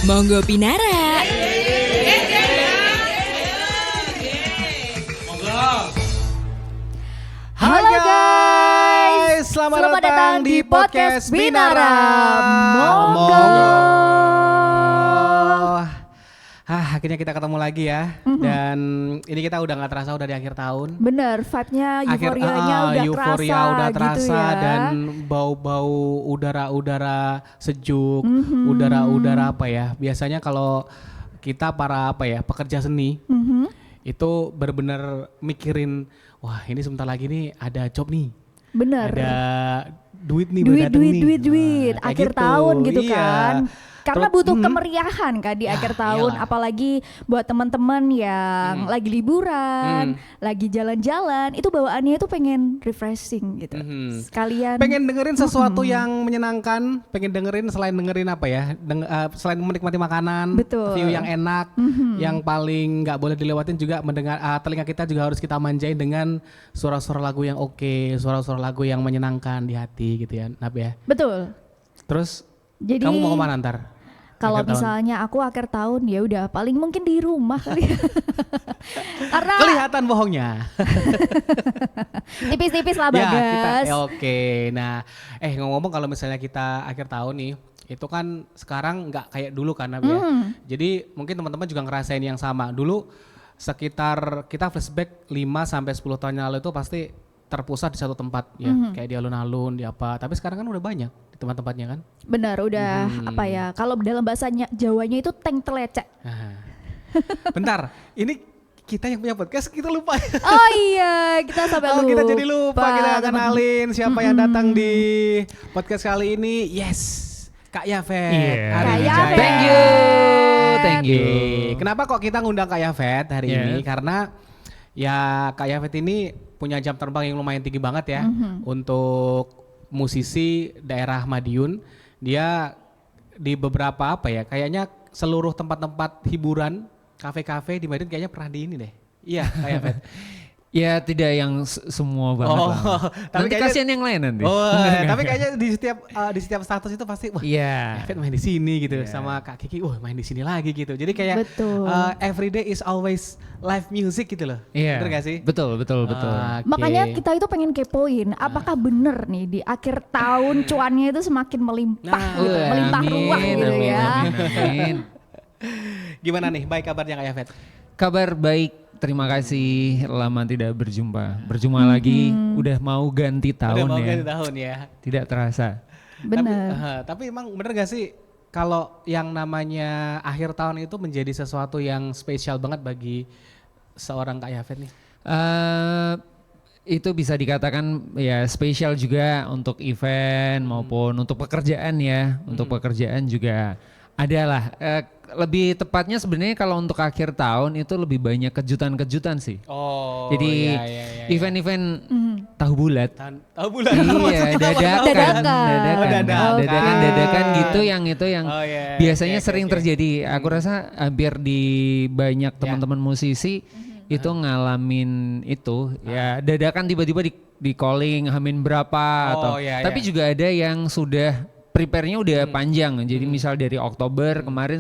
Monggo Pinara. Halo guys, selamat datang di podcast Binara. Monggo. Akhirnya kita ketemu lagi ya. Dan ini kita udah gak terasa udah di akhir tahun. Bener, vibe-nya, euforianya euforia udah terasa gitu ya. dan bau-bau udara-udara sejuk, udara-udara apa ya. Biasanya kalau kita para pekerja seni itu benar-benar mikirin, wah ini sebentar lagi nih ada job nih. Bener. Ada duit nih, duit. Nah, akhir gitu. tahun gitu Iya. kan. Karena Terus, butuh kemeriahan kan di akhir tahun, iyalah. apalagi buat teman-teman yang lagi liburan, lagi jalan-jalan, itu bawaannya itu pengen refreshing gitu. Sekalian pengen dengerin sesuatu yang menyenangkan, pengen dengerin selain dengerin apa ya, selain menikmati makanan, Betul. view yang enak, yang paling nggak boleh dilewatin juga mendengar, telinga kita juga harus kita manjain dengan suara-suara lagu yang oke, suara-suara lagu yang menyenangkan di hati gitu ya, Nab ya. betul. Terus Jadi kamu mau kemana ntar? kalau Akhir tahun? misalnya aku akhir tahun ya udah paling mungkin di rumah kali. Karena Kelihatan bohongnya. tipis-tipis lah Ya, Bagas. oke. Nah, ngomong-ngomong kalau misalnya kita akhir tahun nih, itu kan sekarang nggak kayak dulu kan, Nab, ya. Jadi mungkin teman-teman juga ngerasain yang sama. Dulu sekitar kita flashback 5 sampai 10 tahun yang lalu itu pasti terpusat di satu tempat ya, kayak di alun-alun, di apa. Tapi sekarang kan udah banyak di tempat-tempatnya kan. Benar, udah apa ya? Kalau dalam bahasanya Jawanya itu tank telecek. Nah. Bentar, ini kita yang punya podcast kita lupa. Oh iya, kita sampai lupa. Kita jadi lupa kita teman-teman. kenalin siapa yang datang di podcast kali ini. Yes, Kak Yafet. Iya. Hari Kak Wijaya. Yafet. Thank you. Oke, kenapa kok kita ngundang Kak Yafet hari Yeah. ini? Karena ya Kak Yafet ini punya jam terbang yang lumayan tinggi banget ya untuk musisi daerah Madiun. Dia di beberapa kayaknya seluruh tempat-tempat hiburan, kafe-kafe di Madiun kayaknya pernah di ini deh. Iya, Kak Yafet. Ya tidak yang semua banget lah. tapi Nanti kayaknya- kasihan yang lain nanti. Oh, Enggak. tapi kayaknya di setiap status itu pasti wah, Iya. Yafet main di sini gitu, Iya. sama Kak Kiki, wah main di sini lagi gitu. Jadi kayak Betul. every day is always live music gitu loh. Iya. Bener gak sih? Betul. Oke. Makanya kita itu pengen kepoin, apakah bener nih di akhir tahun cuannya itu semakin melimpah, Nah, gitu, Wah, melimpah amin, ruah gitu amin, ya. amin. Gimana nih baik kabarnya Kak Yafet? Kabar baik. Terima kasih lama tidak berjumpa. Berjumpa lagi. Udah mau ganti tahun Udah mau ya. ganti tahun ya. Tidak terasa. Bener. Tapi emang bener gak sih kalau yang namanya akhir tahun itu menjadi sesuatu yang spesial banget bagi seorang Kak Yafet nih? Itu bisa dikatakan ya spesial juga untuk event maupun untuk pekerjaan ya. Untuk pekerjaan juga adalah lebih tepatnya sebenarnya kalau untuk akhir tahun itu lebih banyak kejutan-kejutan sih. Oh, Jadi iya. event-event tahu bulat. Tahu bulan. Iya, dadakan, dadakan gitu yang Oh, iya. biasanya Oke, sering oke. terjadi. Aku rasa hampir di banyak teman-teman musisi itu ngalamin itu. Ya, dadakan tiba-tiba di calling hamin berapa atau iya, tapi iya. juga ada yang sudah prepare-nya udah panjang. Jadi misal dari Oktober kemarin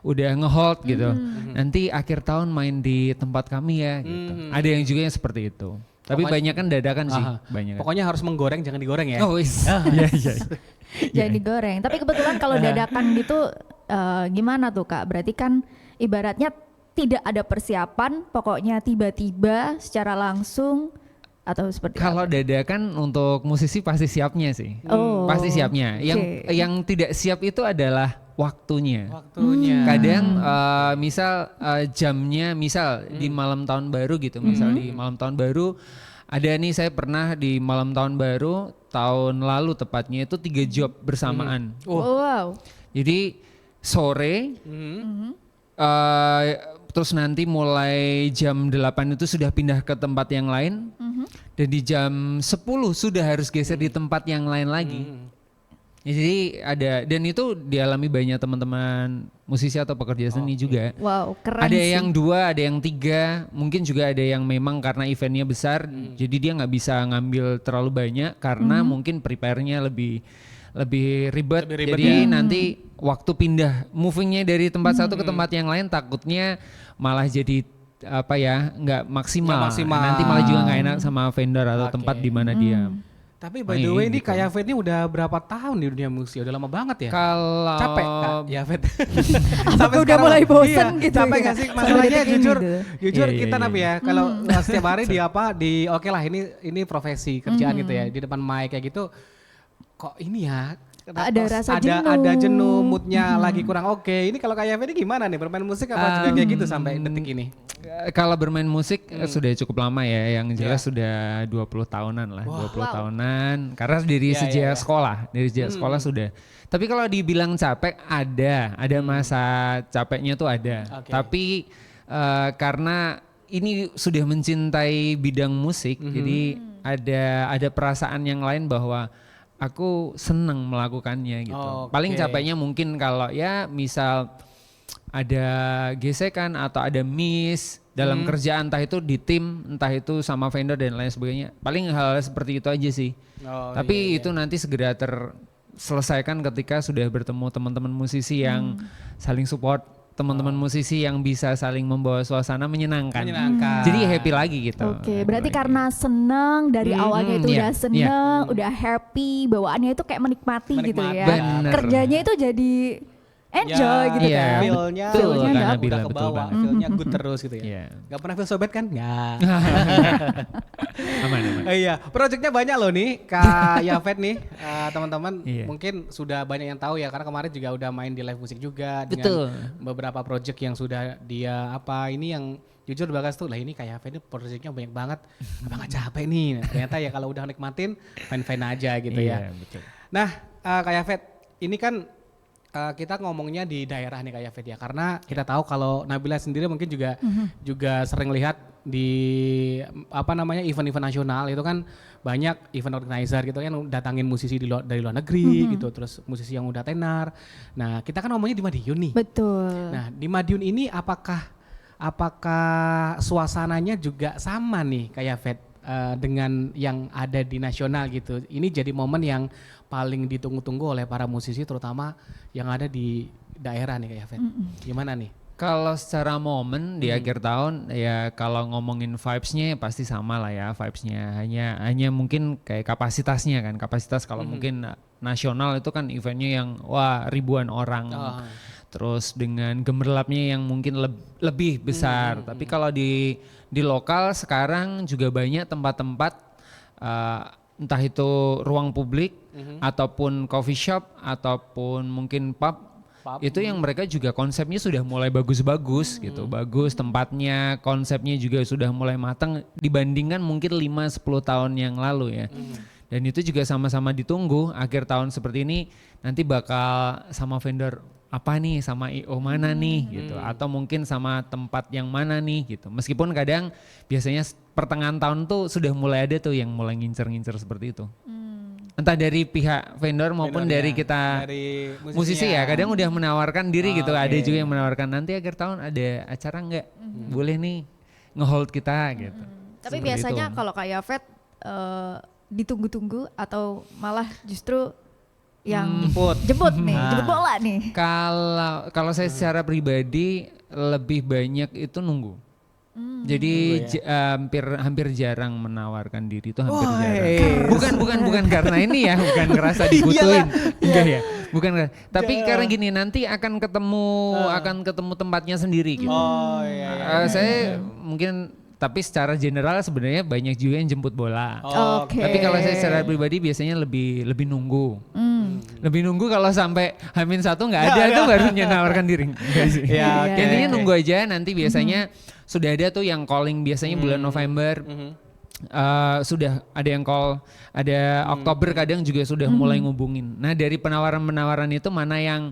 udah ngehold gitu. Nanti akhir tahun main di tempat kami ya gitu. Ada yang juga yang seperti itu. Tapi banyak kan dadakan sih, Aha. banyak. Pokoknya harus menggoreng jangan digoreng ya. Oh wis. Iya iya. Jangan digoreng. Tapi kebetulan kalau dadakan gitu gimana tuh Kak? Berarti kan ibaratnya tidak ada persiapan, pokoknya tiba-tiba secara langsung atau seperti Kalau dadakan untuk musisi pasti siapnya sih. Oh, Pasti siapnya. oke. Yang tidak siap itu adalah waktunya. Waktunya. Kadang misal jamnya misal di malam tahun baru gitu, misal di malam tahun baru ada nih saya pernah di malam tahun baru tahun lalu tepatnya itu 3 job bersamaan. Oh, wow. Jadi sore terus nanti mulai jam 8 itu sudah pindah ke tempat yang lain dan di jam 10 sudah harus geser di tempat yang lain lagi. Ya, jadi ada dan itu dialami banyak teman-teman musisi atau pekerja seni juga. Wow, keren Ada sih. yang 2, ada yang 3, mungkin juga ada yang memang karena eventnya besar, jadi dia nggak bisa ngambil terlalu banyak karena mungkin prepare-nya lebih lebih ribet. Lebih ribet Jadi ya. nanti waktu pindah movingnya dari tempat satu ke tempat yang lain takutnya malah jadi apa ya nggak maksimal. Nggak maksimal. Nanti malah juga nggak enak sama vendor atau Oke. tempat di mana dia. Tapi by the way ini Gitu. Kak Yafet ini udah berapa tahun di dunia musik? Udah lama banget ya? Kalau Capek Kak Yafet? Sampai udah mulai bosen iya, gitu capek ya. nggak sih? Sampai Masalahnya detik ini jujur, gitu. jujur Iya, kita iya, Nabi ya. Kalau setiap hari di oke lah ini profesi kerjaan gitu ya. Di depan mic kayak gitu, kok ini ya? Ada rasa ada jenuh. jenuh, moodnya lagi kurang oke. Ini kalau Kak Yafet ini gimana nih? Bermain musik apa juga kayak gitu sampai detik ini? Kalau bermain musik sudah cukup lama ya, yang jelas Iya. sudah 20 tahunan lah, Wah. 20 tahunan. Karena dari Iya, sejak iya. sekolah, dari sejak sekolah sudah. Tapi kalau dibilang capek ada masa capeknya tuh ada. Oke. Tapi karena ini sudah mencintai bidang musik, jadi ada perasaan yang lain bahwa aku senang melakukannya gitu. Oke. Paling capeknya mungkin kalau ya misal ada gesekan atau ada miss dalam kerjaan entah itu di tim, entah itu sama vendor dan lain sebagainya. Paling hal seperti itu aja sih. Oh, Tapi iya, itu nanti segera terselesaikan ketika sudah bertemu teman-teman musisi yang saling support, teman-teman musisi yang bisa saling membawa suasana menyenangkan. Menyenangkan. Jadi happy lagi gitu. Oke, berarti karena seneng dari awalnya itu iya, udah seneng, udah happy, bawaannya itu kayak menikmati gitu Menikmati. ya. Bener. Kerjanya itu jadi enjoy gitu iya. kan. Feel-nya Betul, udah Kak udah Nabila, ke betul bawah, banget. feel-nya good terus gitu ya. Iya. Gak pernah feel so bad kan? Gak. Aman. Iya, proyeknya banyak loh nih Kak Yafet nih, teman-teman Iya. mungkin sudah banyak yang tahu ya karena kemarin juga udah main di live musik juga Betul. dengan beberapa proyek yang sudah dia ini yang jujur bagas tuh lah ini Kak Yafet ini proyeknya banyak banget, apa nggak capek nih? Nah, ternyata ya kalau udah nikmatin fine-fine aja gitu ya. Iya, betul. Nah Kak Yafet ini kan kita ngomongnya di daerah nih Kak Yafet ya karena kita tahu kalau Nabila sendiri mungkin juga sering lihat di event-event nasional itu kan banyak event organizer gitu kan datangin musisi dari luar negeri gitu terus musisi yang udah tenar. Nah kita kan ngomongnya di Madiun nih. Betul. Nah di Madiun ini apakah suasananya juga sama nih Kak Yafet dengan yang ada di nasional gitu. Ini jadi momen yang paling ditunggu-tunggu oleh para musisi terutama yang ada di daerah nih Kak Yafet. Gimana nih? Kalau secara momen di akhir tahun ya kalau ngomongin vibes-nya pasti sama lah ya vibes-nya. Hanya mungkin kayak kapasitasnya kan. Kapasitas kalau mungkin nasional itu kan eventnya yang wah ribuan orang. Terus dengan gemerlapnya yang mungkin lebih besar. Tapi kalau di lokal sekarang juga banyak tempat-tempat entah itu ruang publik ataupun coffee shop ataupun mungkin pub. Itu yang mereka juga konsepnya sudah mulai bagus-bagus gitu. Bagus tempatnya, konsepnya juga sudah mulai matang dibandingkan mungkin 5-10 tahun yang lalu ya. Dan itu juga sama-sama ditunggu akhir tahun seperti ini nanti bakal sama vendor apa nih, sama IO mana nih gitu. Atau mungkin sama tempat yang mana nih gitu. Meskipun kadang biasanya pertengahan tahun tuh sudah mulai ada tuh yang mulai ngincer-ngincer seperti itu. Entah dari pihak vendor maupun dari kita dari musisi ya kadang udah menawarkan diri gitu. Ada Oke. juga yang menawarkan nanti akhir tahun ada acara nggak boleh nih ngehold kita gitu. Tapi Seperti biasanya itu. kalau Kak Yafet ditunggu-tunggu atau malah justru yang jemput nih, jemput bola nih. Kalau saya secara pribadi lebih banyak itu nunggu. Jadi hampir jarang menawarkan diri itu hampir jarang. Bukan karena ini ya, bukan ngerasa dibutuhin. Enggak ya. Bukan tapi karena gini nanti akan ketemu tempatnya sendiri gitu. Oh iya. Saya mungkin tapi secara general sebenarnya banyak juga yang jemput bola. Oke. Tapi kalau saya secara pribadi biasanya lebih nunggu. Lebih nunggu kalau sampai H-1 nggak ada tuh baru menawarkan diri. Enggak sih. Ya, oke, Intinya oke. nunggu aja nanti biasanya sudah ada tuh yang calling biasanya bulan November. Sudah ada yang call, ada Oktober kadang juga sudah mulai ngubungin. Nah dari penawaran-penawaran itu mana yang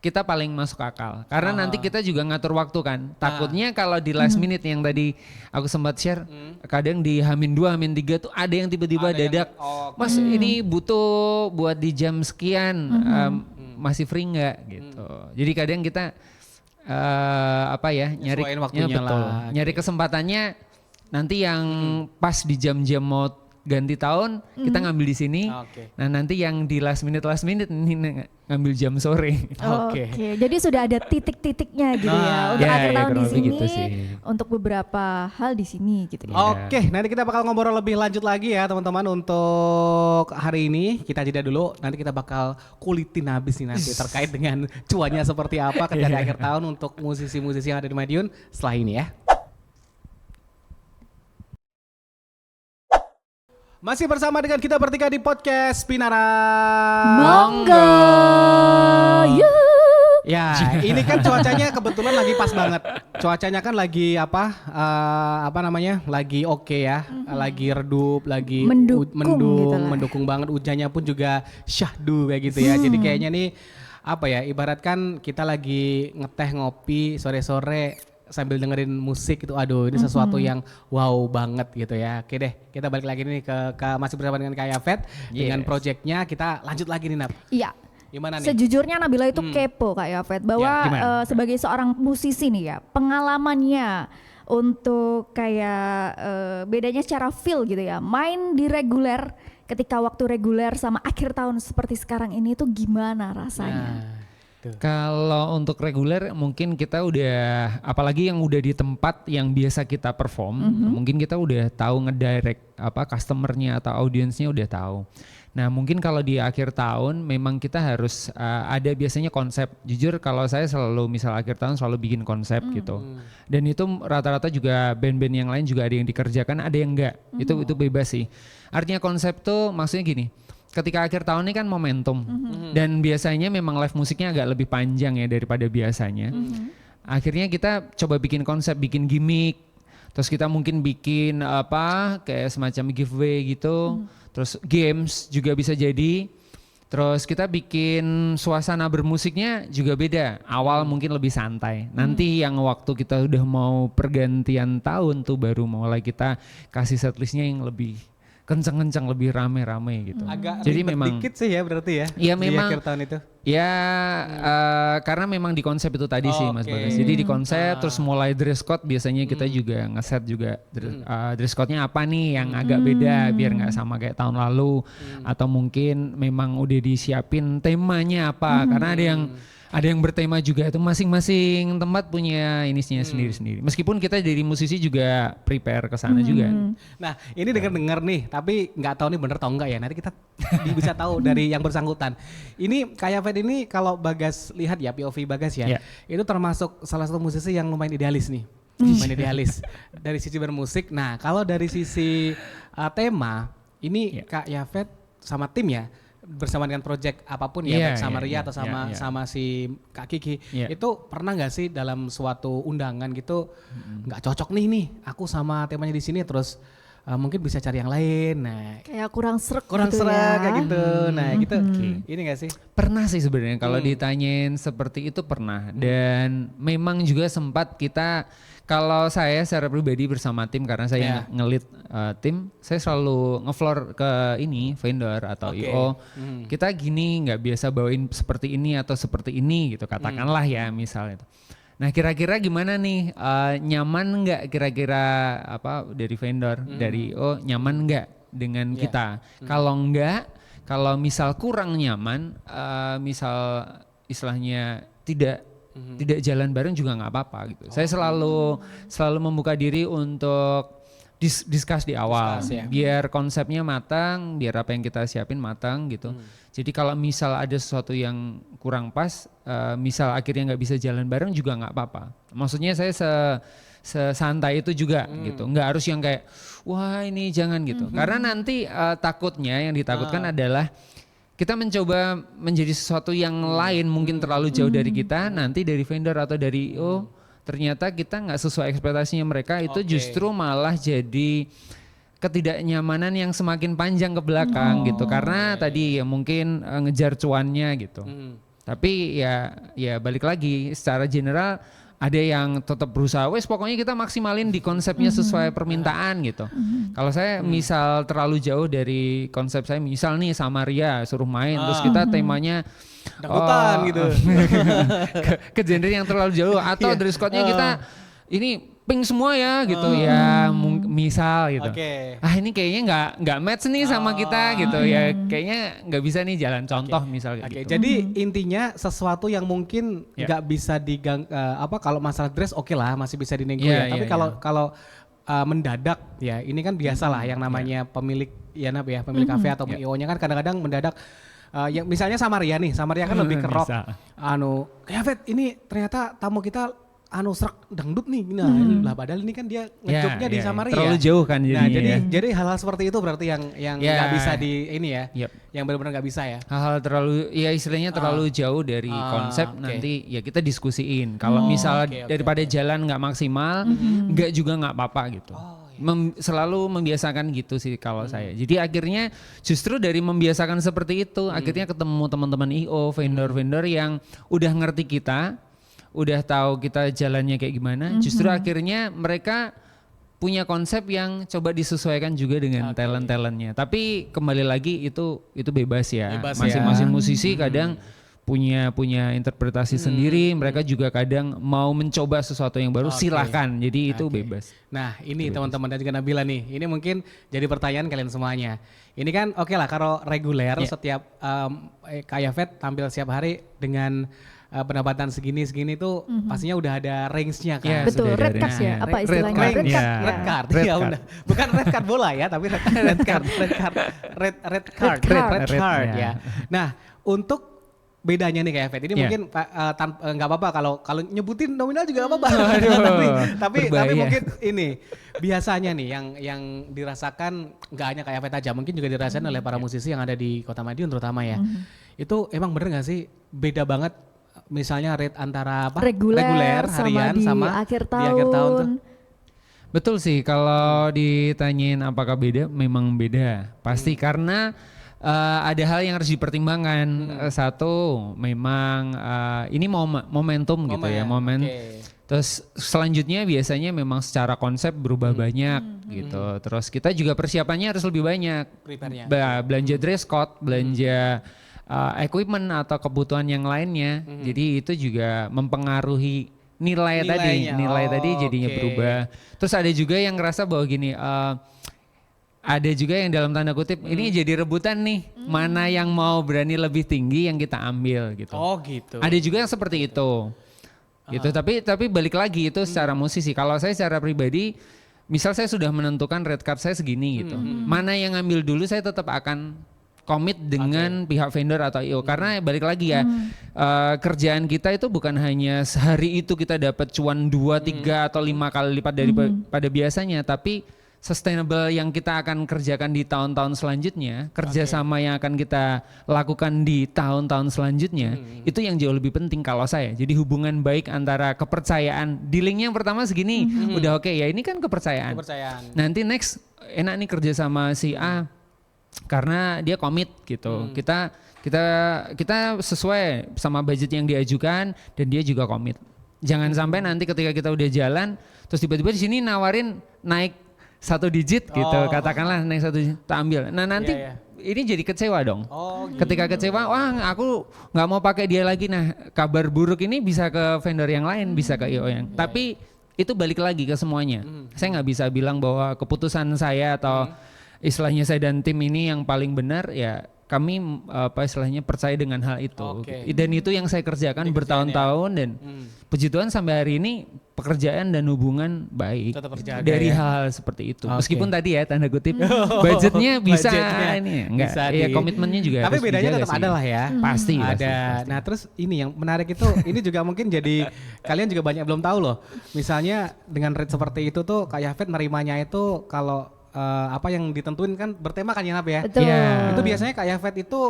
kita paling masuk akal. Karena nanti kita juga ngatur waktu kan. Takutnya kalau di last minute yang tadi aku sempat share, kadang di H-2, H-3 tuh ada yang tiba-tiba dadak, Mas ini butuh buat di jam sekian, masih free nggak gitu. Jadi kadang kita nyari Nyesuaiin waktunya betul, lah. nyari kesempatannya nanti yang pas di jam-jam mau ganti tahun kita ngambil di sini. Oke. Nah nanti yang di last minute ini ngambil jam sore. Oke. Jadi sudah ada titik-titiknya gitu ya. Untuk Ya, akhir ya, tahun di kurang lebih sini, gitu sih. untuk beberapa hal di sini gitu ya. Oke, nanti kita bakal ngobrol lebih lanjut lagi ya teman-teman. Untuk hari ini kita jeda dulu. Nanti kita bakal kulitin habis nih nanti terkait dengan cuannya seperti apa ketika di akhir tahun untuk musisi-musisi yang ada di Madiun setelah ini ya. Masih bersama dengan kita bertiga di podcast Pinara. Monggo. Yuk. Ya, ini kan cuacanya kebetulan lagi pas banget. Cuacanya kan lagi apa namanya? Lagi oke ya. Lagi redup, lagi Mendukung gitu lah. mendukung banget. Hujannya pun juga syahdu kayak gitu ya. Jadi kayaknya nih apa ya? Ibaratkan kita lagi ngeteh ngopi sore-sore sambil dengerin musik itu, aduh ini sesuatu yang wow banget gitu ya. Oke deh, kita balik lagi nih ke masih bersama dengan Kak Yafet dengan projectnya. Kita lanjut lagi nih Nap. Iya. Gimana nih? Sejujurnya Nabila itu kepo Kak Yafet bahwa Ya, gimana? sebagai seorang musisi nih ya, pengalamannya untuk kayak bedanya secara feel gitu ya, main di reguler ketika waktu reguler sama akhir tahun seperti sekarang ini tuh gimana rasanya? Tuh. Kalau untuk reguler mungkin kita udah, apalagi yang udah di tempat yang biasa kita perform, mungkin kita udah tahu ngedirect apa customernya atau audiensnya udah tahu. Nah mungkin kalau di akhir tahun memang kita harus ada biasanya konsep. Jujur kalau saya selalu misal akhir tahun selalu bikin konsep gitu. Dan itu rata-rata juga band-band yang lain juga ada yang dikerjakan, ada yang enggak. Itu bebas sih. Artinya konsep tuh maksudnya gini. Ketika akhir tahun ini kan momentum dan biasanya memang live musiknya agak lebih panjang ya daripada biasanya. Akhirnya kita coba bikin konsep, bikin gimmick, terus kita mungkin bikin apa kayak semacam giveaway gitu, terus games juga bisa jadi. Terus kita bikin suasana bermusiknya juga beda. Awal mungkin lebih santai. Nanti yang waktu kita udah mau pergantian tahun tuh baru mulai kita kasih setlistnya yang lebih kenceng-kenceng, lebih rame-rame gitu. Agak Jadi ribet memang dikit sih ya berarti ya. Iya di memang. akhir tahun itu. Ya karena memang di konsep itu tadi sih Mas Oke. Bagas. Jadi di konsep terus mulai dress code biasanya kita juga ngeset juga dress code-nya apa nih yang agak beda biar nggak sama kayak tahun lalu atau mungkin memang udah disiapin temanya apa karena ada yang bertema juga itu masing-masing tempat punya inisinya sendiri-sendiri. Meskipun kita dari musisi juga prepare ke sana juga. Nah ini dengar nih, tapi nggak tahu nih bener atau enggak ya. Nanti kita bisa tahu dari yang bersangkutan. Ini kayak Fed ini kalau Bagas lihat ya POV Bagas ya, itu termasuk salah satu musisi yang lumayan idealis nih. Lumayan idealis dari sisi bermusik. Nah kalau dari sisi tema, ini Kak Yafet sama tim ya, bersama dengan project apapun ya, baik sama Ria atau sama si Kak Kiki, itu pernah nggak sih dalam suatu undangan gitu nggak cocok nih aku sama temanya di sini terus mungkin bisa cari yang lain, nah Kayak kurang srek gitu gitu ya. kayak gitu, nah gitu ini nggak sih? Pernah sih sebenarnya kalau ditanyain seperti itu pernah dan memang juga sempat kita kalau saya secara pribadi bersama tim karena saya ngelit tim, saya selalu ngefloor ke ini vendor atau IO. Kita gini nggak biasa bawain seperti ini atau seperti ini gitu katakanlah ya misalnya. Nah kira-kira gimana nih nyaman nggak kira-kira apa dari vendor dari IO nyaman nggak dengan kita? Kalau enggak, kalau misal kurang nyaman, misal istilahnya tidak jalan bareng juga nggak apa-apa gitu. Saya selalu membuka diri untuk discuss di awal, biar konsepnya matang, biar apa yang kita siapin matang gitu. Jadi kalau misal ada sesuatu yang kurang pas, misal akhirnya nggak bisa jalan bareng juga nggak apa-apa. Maksudnya saya sesantai itu juga gitu, nggak harus yang kayak wah ini jangan gitu. Karena nanti takutnya yang ditakutkan adalah kita mencoba menjadi sesuatu yang lain mungkin terlalu jauh dari kita, nanti dari vendor atau dari ternyata kita nggak sesuai ekspektasinya mereka, itu justru malah jadi ketidaknyamanan yang semakin panjang ke belakang gitu, karena tadi ya mungkin ngejar cuannya gitu. Tapi ya balik lagi secara general ada yang tetap berusaha, wes pokoknya kita maksimalin di konsepnya sesuai permintaan gitu. Kalau saya misal terlalu jauh dari konsep saya, misal nih sama Ria suruh main, terus kita temanya dangdutan gitu. ke genre yang terlalu jauh atau dress code-nya kita ini pink semua ya gitu ya misal gitu. Oke. Ah ini kayaknya nggak match nih sama kita gitu ya. Kayaknya nggak bisa nih jalan. Contoh misal kayak Oke, gitu. jadi intinya sesuatu yang mungkin nggak bisa kalau masalah dress oke lah masih bisa dinego ya. Tapi kalau mendadak ya ini kan biasa lah yang namanya pemilik pemilik kafe atau IO-nya kan kadang-kadang mendadak. Yang misalnya Samaria kan lebih ke rock. Kayak Vet ini ternyata tamu kita serak dangdut nih. Nah, lah padahal ini kan dia ngejobnya di Samaria. Terlalu jauh kan Nah, jadinya. jadi hal-hal seperti itu berarti yang nggak bisa di ini ya. Yang benar-benar nggak bisa ya. Hal-hal terlalu istilahnya terlalu jauh dari konsep nanti ya kita diskusiin. Kalau misal daripada jalan nggak maksimal, nggak juga nggak apa-apa gitu. Selalu membiasakan gitu sih kalau saya. Jadi akhirnya justru dari membiasakan seperti itu, akhirnya ketemu teman-teman IO, vendor-vendor yang udah ngerti kita, udah tahu kita jalannya kayak gimana. Justru akhirnya mereka punya konsep yang coba disesuaikan juga dengan talent-talentnya. Tapi kembali lagi itu bebas ya. Masing-masing musisi kadang punya interpretasi sendiri, mereka juga kadang mau mencoba sesuatu yang baru, silahkan. Jadi itu bebas. Nah ini teman-teman dan juga Nabila nih, ini mungkin jadi pertanyaan kalian semuanya. Ini kan oke lah kalau reguler setiap kayak Vet tampil setiap hari dengan pendapatan segini tuh pastinya udah ada range-nya kan. Yeah, betul, red card ya, apa istilahnya? Red card. Ya udah. Bukan red card bola ya, tapi red card ya. Nah, untuk bedanya nih kayak Vet ini mungkin nggak apa-apa kalau nyebutin nominal juga nggak apa-apa. tapi mungkin ini biasanya nih yang dirasakan nggak hanya kayak Vet aja, mungkin juga dirasakan oleh para musisi yang ada di Kota Madiun terutama ya. Itu emang bener nggak sih beda banget misalnya rate antara reguler harian sama akhir di akhir tahun tuh? Betul sih, kalau ditanyain apakah beda, memang beda. Pasti karena ada hal yang harus dipertimbangkan. Satu, memang ini momentum gitu ya, momen. Terus selanjutnya biasanya memang secara konsep berubah banyak gitu. Terus kita juga persiapannya harus lebih banyak. Belanja dress code, belanja equipment atau kebutuhan yang lainnya. Jadi itu juga mempengaruhi nilai tadi jadinya berubah. Terus ada juga yang ngerasa bahwa gini, ada juga yang dalam tanda kutip ini jadi rebutan nih, mana yang mau berani lebih tinggi yang kita ambil gitu. Oh gitu. Ada juga yang seperti itu. Gitu. Tapi balik lagi itu secara musisi. Kalau saya secara pribadi, misal saya sudah menentukan red card saya segini gitu. Mana yang ambil dulu saya tetap akan komit dengan pihak vendor atau IO karena balik lagi ya kerjaan kita itu bukan hanya sehari itu kita dapat cuan 2, 3 atau 5 kali lipat daripada biasanya, tapi sustainable yang kita akan kerjakan di tahun-tahun selanjutnya, kerjasama yang akan kita lakukan di tahun-tahun selanjutnya, itu yang jauh lebih penting kalau saya. Jadi hubungan baik antara kepercayaan, dealingnya yang pertama segini, udah oke ya ini kan kepercayaan. Nanti next enak nih kerja sama si A karena dia komit gitu. Kita sesuai sama budget yang diajukan dan dia juga komit. Jangan sampai nanti ketika kita udah jalan, terus tiba-tiba di sini nawarin naik 1 digit gitu, katakanlah naik 1 digit, tak ambil. Nah nanti ini jadi kecewa dong. Ketika kecewa, wah aku nggak mau pakai dia lagi. Nah kabar buruk ini bisa ke vendor yang lain, bisa ke IO yang. Tapi itu balik lagi ke semuanya. Saya nggak bisa bilang bahwa keputusan saya atau istilahnya saya dan tim ini yang paling benar ya. Kami istilahnya percaya dengan hal itu. Dan itu yang saya kerjakan bertahun-tahun dan puji Tuhan sampai hari ini pekerjaan dan hubungan baik dari hal seperti itu. Meskipun tadi ya tanda kutip budgetnya bisa ini enggak ya komitmennya juga. Tapi bedanya tetap ada lah ya. Pasti ada. Nah terus ini yang menarik itu ini juga mungkin jadi kalian juga banyak belum tahu loh. Misalnya dengan rate seperti itu tuh kayak Vet nerimanya itu kalau apa yang ditentuin kan bertema kan ya Nap ya. Betul. Itu biasanya kayak Vet itu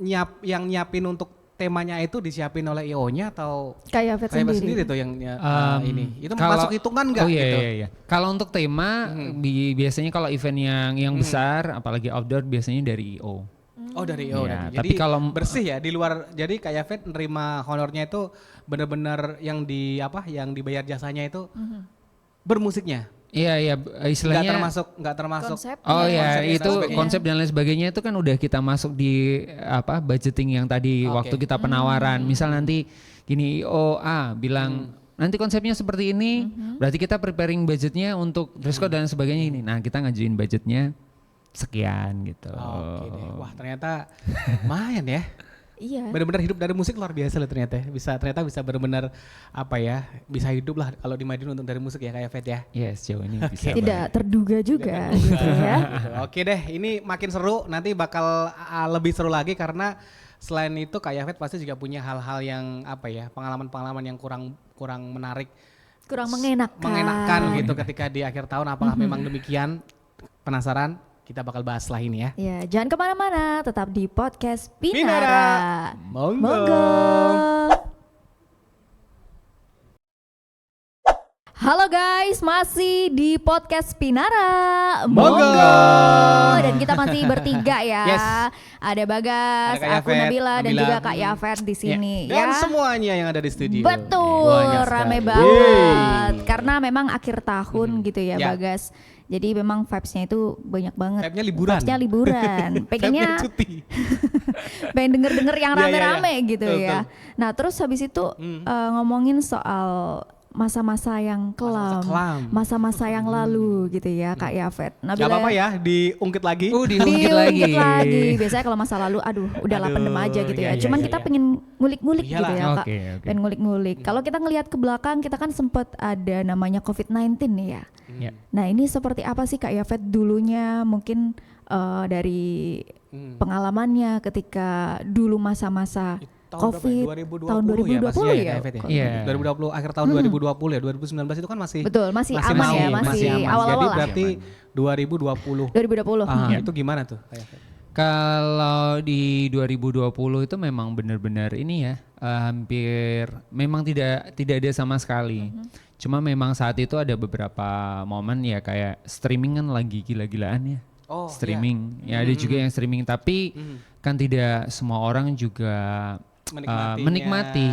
nyiapin untuk temanya itu disiapin oleh IO-nya atau kayak Vet sendiri tuh yang ini. Itu masuk hitungan nggak gitu? Iya. Kalau untuk tema biasanya kalau event yang besar apalagi outdoor biasanya dari IO. Oh dari IO. Ya, jadi tapi kalau bersih ya di luar. Jadi kayak Vet nerima honornya itu benar-benar yang dibayar jasanya itu bermusiknya. Iya istilahnya nggak termasuk konsepnya. Oh ya itu konsep dan lain sebagainya itu kan udah kita masuk di budgeting yang tadi waktu kita penawaran. Misal nanti gini IO A bilang nanti konsepnya seperti ini, berarti kita preparing budgetnya untuk dress code dan sebagainya ini. Nah kita ngajuin budgetnya sekian gitu. Oke deh. Wah ternyata lumayan ya. Iya. Benar-benar hidup dari musik luar biasa loh ternyata. Ternyata bisa benar-benar apa ya? Bisa hidup lah kalau di Madiun untuk dari musik ya kayak Fed ya. Yes, sejauh ini bisa. Tidak terduga juga gitu ya. Oke deh, ini makin seru. Nanti bakal lebih seru lagi karena selain itu Kak Yafet pasti juga punya hal-hal yang apa ya? Pengalaman-pengalaman yang kurang menarik, Kurang mengenakan. mengenakan gitu ketika di akhir tahun. Apakah memang demikian? Penasaran? Kita bakal bahas setelah ini ya. Ya, jangan kemana-mana, tetap di podcast Pinara. Pinara. Monggo. Halo guys, masih di podcast Pinara. Monggo. Dan kita masih bertiga ya. Yes. Ada Bagas, Ada Kak aku Yafet, Nabila dan Nabila. juga Kak Yafet di sini Dan ya. semuanya yang ada di studio. Betul, Banyak rame sekali. banget. Karena memang akhir tahun gitu ya, Ya. Bagas. Jadi memang vibes-nya itu banyak banget. Vibe-nya liburan. Vibes-nya liburan. Pengennya Vibe-nya cuti. pengen denger-denger yang Iya, iya, rame-rame iya. gitu Betul, ya. Nah terus habis itu ngomongin soal masa-masa yang kelam, kelam. masa-masa yang lalu gitu ya Kak Yafet. Gak apa-apa ya, diungkit lagi. Diungkit lagi. lagi. Biasanya kalau masa lalu, udahlah pendem aja gitu ya. iya, Cuman iya, kita iya. pengen ngulik-ngulik gitu Iyalah. ya Kak. Oke. Pengen ngulik-ngulik. Kalau kita ngelihat ke belakang, kita kan sempat ada namanya COVID-19 nih ya. Ya. Nah ini seperti apa sih Kak Yafet dulunya mungkin dari pengalamannya ketika dulu masa-masa COVID tahun 2020 ya? Kak Yafet ya? Iya. 2020 akhir tahun 2020 ya. 2019 itu kan masih Betul, masih aman ya, masih aman. awal-awal Jadi lah. berarti 2020. 2020. Itu gimana tuh Kak Yafet? Kalau di 2020 itu memang benar-benar ini ya, hampir memang tidak ada sama sekali. Cuma memang saat itu ada beberapa momen ya kayak streaming kan lagi gila-gilaan ya. Oh, Streaming, ya ada juga yang streaming tapi kan tidak semua orang juga menikmati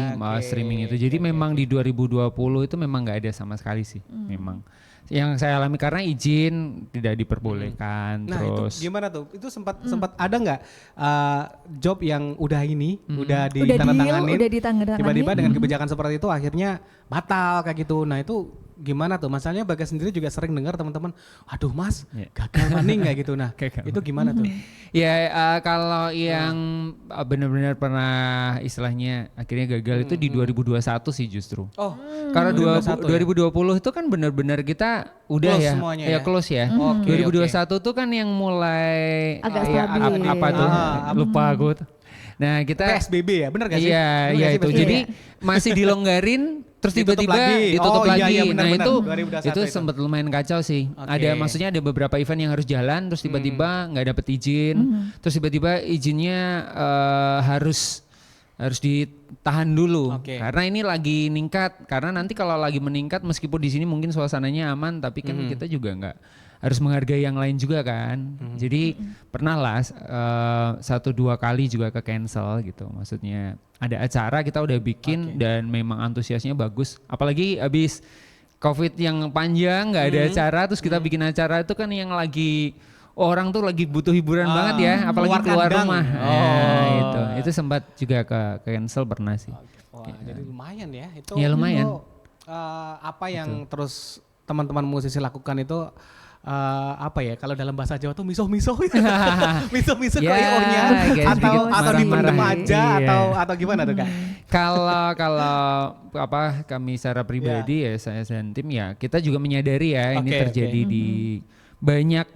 streaming itu. Jadi memang di 2020 itu memang nggak ada sama sekali sih, memang. Yang saya alami karena izin tidak diperbolehkan. Nah terus itu gimana tuh? Itu sempat ada nggak job yang udah Udah ditandatanganin, ditandatangani. tiba-tiba dengan kebijakan seperti itu akhirnya batal kayak gitu. Nah itu gimana tuh? Masalahnya Bagas sendiri juga sering dengar teman-teman, aduh mas gagal maning kayak gitu. Nah Gagal. itu gimana tuh? ya kalau yang benar-benar pernah istilahnya akhirnya gagal itu di 2021 sih justru. Oh Karena 2021 ya? 2020 itu kan benar-benar kita udah Close ya, semuanya ya ya? close ya. Oke, 2021 tuh kan yang mulai Agak ya, stabil. apa tuh? Lupa aku tuh. Nah kita PSBB ya, bener gak sih? Iya, Bener iya gak sih itu. PSBB? Jadi masih dilonggarin terus Ditutup tiba-tiba lagi. ditutup Oh, iya, lagi. iya, benar, Nah benar. itu 2021 itu itu. sempat lumayan kacau sih. Oke. Maksudnya ada beberapa event yang harus jalan terus tiba-tiba nggak dapet izin. Terus tiba-tiba izinnya harus ditahan dulu. Oke. Karena ini lagi ningkat. Karena nanti kalau lagi meningkat meskipun di sini mungkin suasananya aman tapi kan kita juga nggak harus menghargai yang lain juga kan. Jadi pernah lah 1-2 kali juga ke cancel gitu. Maksudnya ada acara kita udah bikin dan memang antusiasnya bagus. Apalagi abis COVID yang panjang nggak ada acara terus kita bikin acara itu kan yang lagi orang tuh lagi butuh hiburan banget ya. Apalagi keluar Keluar rumah. kandang. Nah, itu sempat juga ke cancel pernah sih. Wah, jadi lumayan ya. Itu Ya, lumayan. itu, apa yang terus teman-teman musisi lakukan itu apa ya? Kalau dalam bahasa Jawa tuh miso-miso, miso-miso Ya, IO-nya kayak atau sedikit dipendem marah-marah. aja Iya. atau gimana tuh Kak? Kalau apa kami secara pribadi ya saya dan tim ya kita juga menyadari ya ini Oke, terjadi di banyak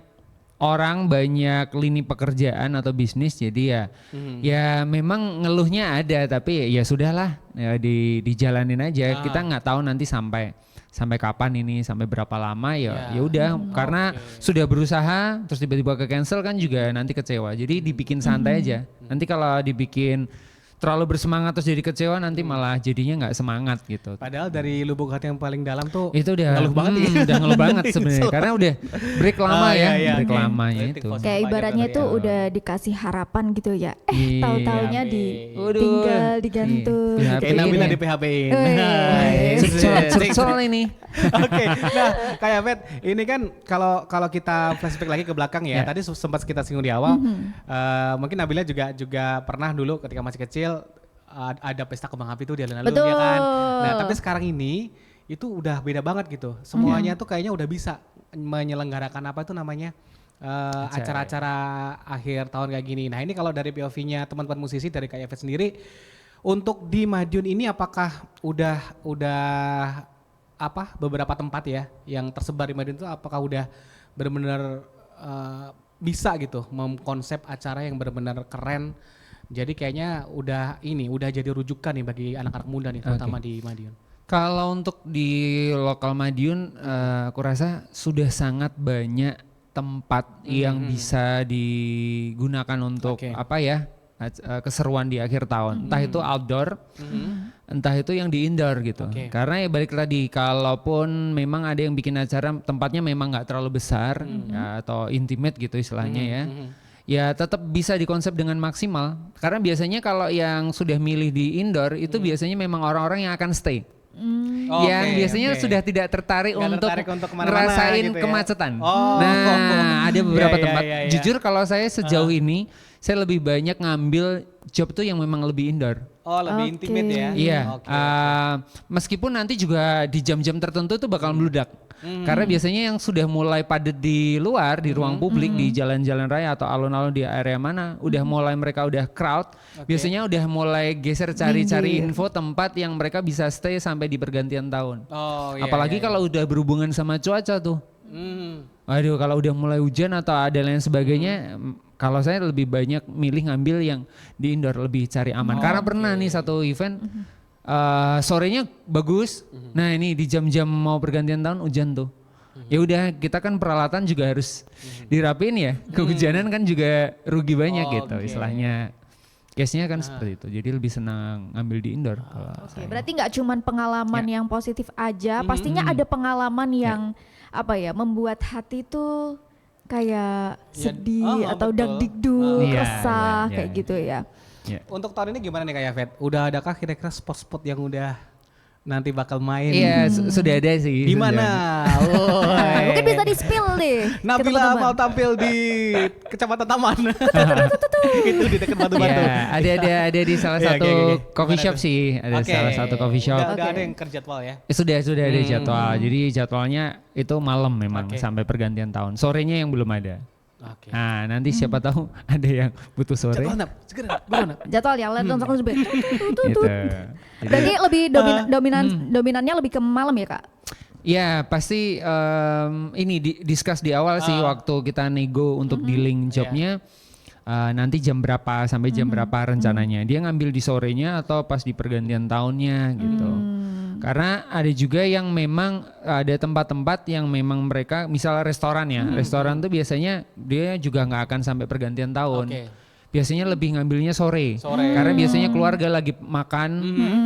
orang, banyak lini pekerjaan atau bisnis. Jadi ya ya memang ngeluhnya ada tapi ya sudahlah ya dijalanin aja. Kita nggak tahu nanti sampai kapan ini, sampai berapa lama ya udah karena sudah berusaha terus tiba-tiba ke cancel kan juga nanti kecewa. Jadi dibikin santai aja. Nanti kalau dibikin terlalu bersemangat terus jadi kecewa nanti malah jadinya nggak semangat gitu. Padahal dari lubuk hati yang paling dalam tuh Itu udah ngeluh banget ya. udah ngeluh banget sebenarnya karena udah break lama ya, iya, break oke. lamanya Berarti itu. kos- Kayak Banyak ibaratnya banget itu ya. udah dikasih harapan gitu ya. Iya. Tahu-taunya Waduh. tinggal digantung. Iya. kayak Nabila di PHP-in. Seksual ini. Oke, nah kayak Fet, ini kan kalau kita flashback lagi ke belakang ya, tadi sempat kita singgung di awal, mungkin Nabila juga pernah dulu ketika masih kecil ada pesta kembang api tuh di alun-alun ya kan. Nah tapi sekarang ini itu udah beda banget gitu. Semuanya tuh kayaknya udah bisa menyelenggarakan apa itu namanya acara-acara akhir tahun kayak gini. Nah ini kalau dari POV-nya teman-teman musisi dari Kak Yafet sendiri, untuk di Madiun ini apakah udah apa beberapa tempat ya yang tersebar di Madiun itu apakah udah benar-benar bisa gitu mengkonsep acara yang benar-benar keren? Jadi kayaknya udah jadi rujukan nih bagi anak-anak muda nih terutama di Madiun. Kalau untuk di lokal Madiun, aku rasa sudah sangat banyak tempat yang bisa digunakan untuk apa ya keseruan di akhir tahun. Entah itu outdoor, entah itu yang di indoor gitu. Karena ya balik tadi, kalaupun memang ada yang bikin acara tempatnya memang nggak terlalu besar ya, atau intimate gitu istilahnya ya. Ya tetap bisa dikonsep dengan maksimal. Karena biasanya kalau yang sudah milih di indoor itu biasanya memang orang-orang yang akan stay. Yang biasanya sudah tidak tertarik untuk ngerasain gitu ya? Kemacetan. Ada beberapa tempat. Jujur kalau saya sejauh ini, saya lebih banyak ngambil job tuh yang memang lebih indoor. Oh lebih intimate ya? Iya. Meskipun nanti juga di jam-jam tertentu itu bakal meludak. Karena biasanya yang sudah mulai padat di luar, di ruang publik, di jalan-jalan raya atau alun-alun di area mana, udah mulai mereka udah crowd, biasanya udah mulai geser cari-cari info tempat yang mereka bisa stay sampai di pergantian tahun. Apalagi kalau udah berhubungan sama cuaca tuh. Waduh, kalau udah mulai hujan atau ada lain sebagainya, kalau saya lebih banyak milih ngambil yang di indoor, lebih cari aman. Karena pernah nih satu event, sorenya bagus. Nah ini di jam-jam mau pergantian tahun hujan tuh. Ya udah kita kan peralatan juga harus dirapiin ya. Kehujanan kan juga rugi banyak gitu istilahnya. Case-nya kan seperti itu. Jadi lebih senang ngambil di indoor. Berarti nggak cuman pengalaman yang positif aja, pastinya ada pengalaman yang apa ya membuat hati tuh kayak sedih atau dagdikduk, resah kayak gitu ya. Untuk tahun ini gimana nih Kak Yafet? Udah adakah kira-kira spot-spot yang udah nanti bakal main? Iya, sudah ada sih. Di mana? Mungkin bisa di-spill deh. Nabila mau tampil di Kecamatan Taman. Itu di dekat Batu-Batu. Iya, ada di salah satu coffee shop sih. Ada salah satu coffee shop. Udah ada yang kerjadwal ya? Sudah ada jadwal. Jadi jadwalnya itu malam memang sampai pergantian tahun. Sorenya yang belum ada. Nah nanti siapa tahu ada yang butuh sore. Jadwal ya, lihat langsung sebut. Berarti lebih dominannya lebih ke malam ya Kak? Ya pasti ini discuss di awal sih waktu kita nego untuk dealing jobnya. Nanti jam berapa sampai jam berapa rencananya. Dia ngambil di sorenya atau pas di pergantian tahunnya gitu. Karena ada juga yang memang ada tempat-tempat yang memang mereka misalnya restoran ya. Restoran tuh biasanya dia juga nggak akan sampai pergantian tahun. Biasanya lebih ngambilnya sore. Karena biasanya keluarga lagi makan,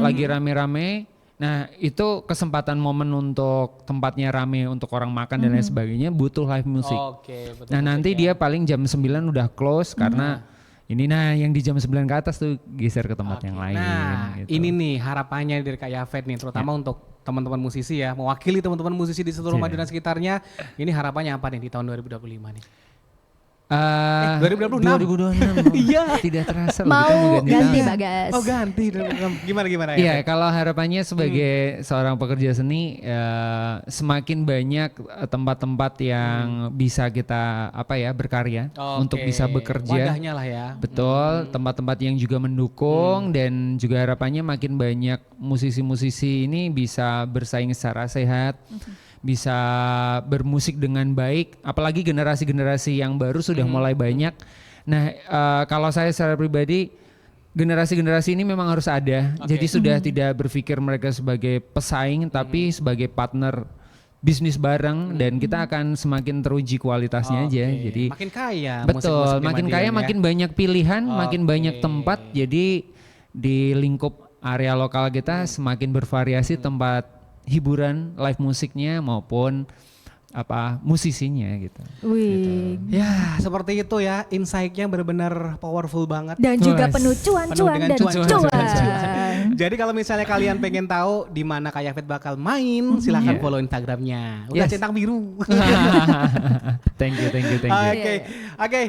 lagi rame-rame. Nah itu kesempatan momen untuk tempatnya rame untuk orang makan dan lain sebagainya butuh live music. Nah nanti dia paling jam 9 udah close karena ini yang di jam 9 ke atas tuh geser ke tempat yang lain. Nah gitu. ini nih harapannya dari Kak Yafet nih terutama untuk teman-teman musisi ya. Mewakili teman-teman musisi di seluruh Madiun dan sekitarnya. Ini harapannya apa nih di tahun 2025 nih? 2026. Iya. Tidak terasa mau ganti Bagas. Oh ganti. Gimana? Iya kalau harapannya sebagai seorang pekerja seni semakin banyak tempat-tempat yang bisa kita berkarya untuk bisa bekerja. Wadahnya lah ya. Betul, tempat-tempat yang juga mendukung dan juga harapannya makin banyak musisi-musisi ini bisa bersaing secara sehat. Bisa bermusik dengan baik, apalagi generasi-generasi yang baru sudah mulai banyak. Nah, kalau saya secara pribadi, generasi-generasi ini memang harus ada. Jadi sudah tidak berpikir mereka sebagai pesaing, tapi sebagai partner bisnis bareng dan kita akan semakin teruji kualitasnya aja. Jadi makin kaya. Betul, makin kaya, makin banyak pilihan, makin banyak tempat. Jadi di lingkup area lokal kita semakin bervariasi tempat hiburan live musiknya maupun musisinya gitu. Wih. Ya seperti itu ya, insight-nya benar-benar powerful banget. Dan juga Wes. penuh cuan-cuan Penuh dan dengan cuan. Jadi kalau misalnya kalian pengen tahu di mana Kak Yafet bakal main, silahkan follow Instagramnya. Udah Yes. centang biru. Thank you. Oke.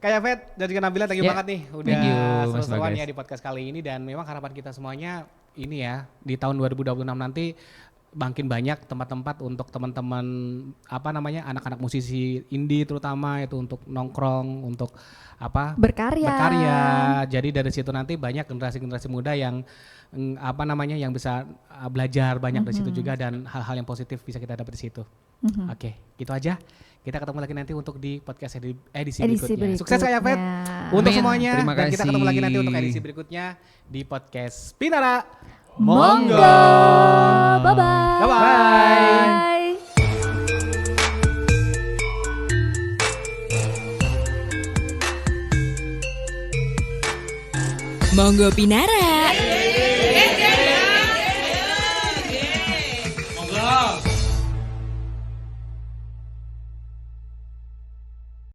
Kak Yafet dan juga Nabila, thank you Yeah. banget nih udah Thank you, Mas seru-seruan Bagas. ya di podcast kali ini, dan memang harapan kita semuanya ini ya, di tahun 2026 nanti makin banyak tempat-tempat untuk teman-teman anak-anak musisi indie terutama itu untuk nongkrong, untuk berkarya. Jadi dari situ nanti banyak generasi-generasi muda yang yang bisa belajar banyak dari situ juga, dan hal-hal yang positif bisa kita dapat di situ. Oke, gitu aja. Kita ketemu lagi nanti untuk di podcast edisi berikutnya. Sukses Kak Yafet untuk Amin. semuanya. Terima Dan kita ketemu lagi nanti kasih. untuk edisi berikutnya di podcast Pinara. Monggo. Bye-bye. Bye-bye. Monggo Pinara.